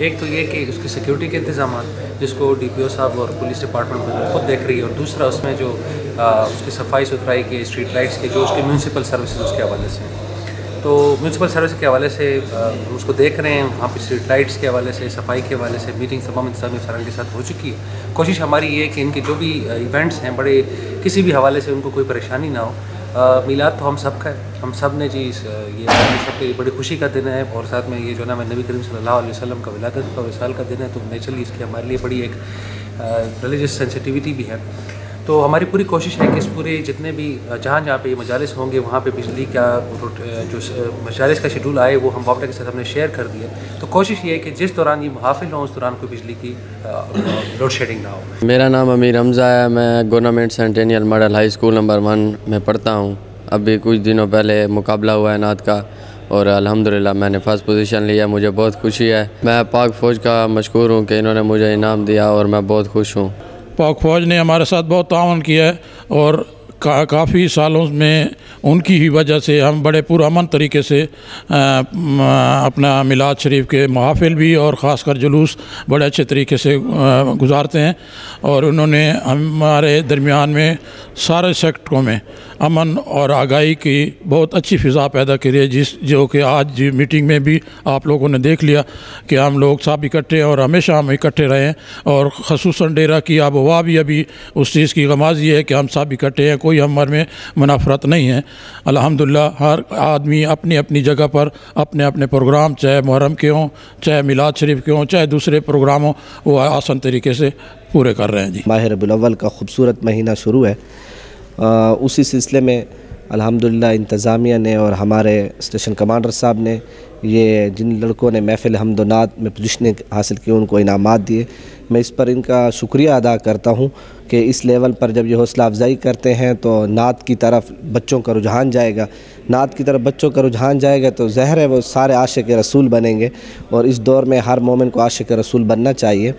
एक तो ये कि उसकी सिक्योरिटी के इंतजाम जिसको DPO साहब और पुलिस डिपार्टमेंट खुद देख रही है, और दूसरा उसमें जो उसकी सफाई सुथराई के, स्ट्रीट लाइट्स के, जो उसके म्यूनसिपल सर्विसेज उसके हवाले से हैं। तो म्यूनसिपल सर्विस के हवाले से हम उसको देख रहे हैं, वहाँ पे स्ट्रीट लाइट्स के हवाले से, सफाई के हवाले से मीटिंग तमाम इंतजामी अफसरान के साथ हो चुकी है। कोशिश हमारी ये है कि इनके जो भी इवेंट्स हैं बड़े किसी भी हवाले से उनको कोई परेशानी ना हो। मिलाद तो हम सब का है, हम सब ने जी ये सबकी बड़ी खुशी का दिन है, और साथ में ये जो ना नबी करीम सल्लल्लाहु अलैहि वसल्लम का विलादत का विसाल का दिन है, तो नेचुरली इसकी हमारे लिए बड़ी एक रिलीजियस सेंसिटिविटी भी है। तो हमारी पूरी कोशिश है कि इस पूरे जितने भी जहाँ जहाँ पे ये मजालिस होंगे वहाँ पे बिजली का जो मजालिस का शेड्यूल आए वो हम वापडा के साथ हमने शेयर कर दिया। तो कोशिश ये है कि जिस दौरान ये मुहाफिल हों उस दौरान कोई बिजली की लोड शेडिंग ना हो। मेरा नाम अमीर हमज़ा है, मैं government centennial model high school number 1 में पढ़ता हूँ। अभी कुछ दिनों पहले मुकाबला हुआ है नात का और अल्हम्दुलिल्लाह मैंने फ़र्स्ट पोजीशन लिया, मुझे बहुत खुशी है। मैं पाक फ़ौज का मशकूर हूँ कि इन्होंने मुझे इनाम दिया और मैं बहुत खुश हूँ। पाक फ़ौज ने हमारे साथ बहुत ताउन किया है और काफ़ी सालों में उनकी ही वजह से हम बड़े पुरअमन तरीके से अपना मिलाद शरीफ के महफिल भी और ख़ासकर जुलूस बड़े अच्छे तरीके से गुजारते हैं। और उन्होंने हमारे दरमियान में सारे सेक्टरों में अमन और आगाही की बहुत अच्छी फ़िज़ा पैदा करी है, जो कि आज मीटिंग में भी आप लोगों ने देख लिया कि हम लोग सब इकट्ठे और हमेशा हम इकट्ठे रहें। और ख़ुसूसन डेरा की आब हवा भी अभी उस चीज़ की गमाज़ी है कि हम सब इकट्ठे हैं, कोई हमारे में मुनाफरत नहीं है। अल्हम्दुलिल्लाह हर आदमी अपनी अपनी जगह पर अपने अपने प्रोग्राम, चाहे मुहर्रम के हों, चाहे मिलाद शरीफ के हों, चाहे दूसरे प्रोग्राम हों, वो आसान तरीके से पूरे कर रहे हैं। जी, माह रबीउल अव्वल का खूबसूरत महीना शुरू है। उसी सिलसिले में अल्हम्दुलिल्लाह इंतज़ामिया ने और हमारे स्टेशन कमांडर साहब ने ये जिन लड़कों ने महफ़िल हम्द व नात में पोजीशनें हासिल की उनको इनामात दिए। मैं इस पर इनका शुक्रिया अदा करता हूँ कि इस लेवल पर जब ये हौसला अफजाई करते हैं तो नात की तरफ बच्चों का रुझान जाएगा। नात की तरफ बच्चों का रुझान जाएगा तो ज़ाहिर है वो सारे आशिक़ रसूल बनेंगे, और इस दौर में हर मोमिन को आशिक़ रसूल बनना चाहिए।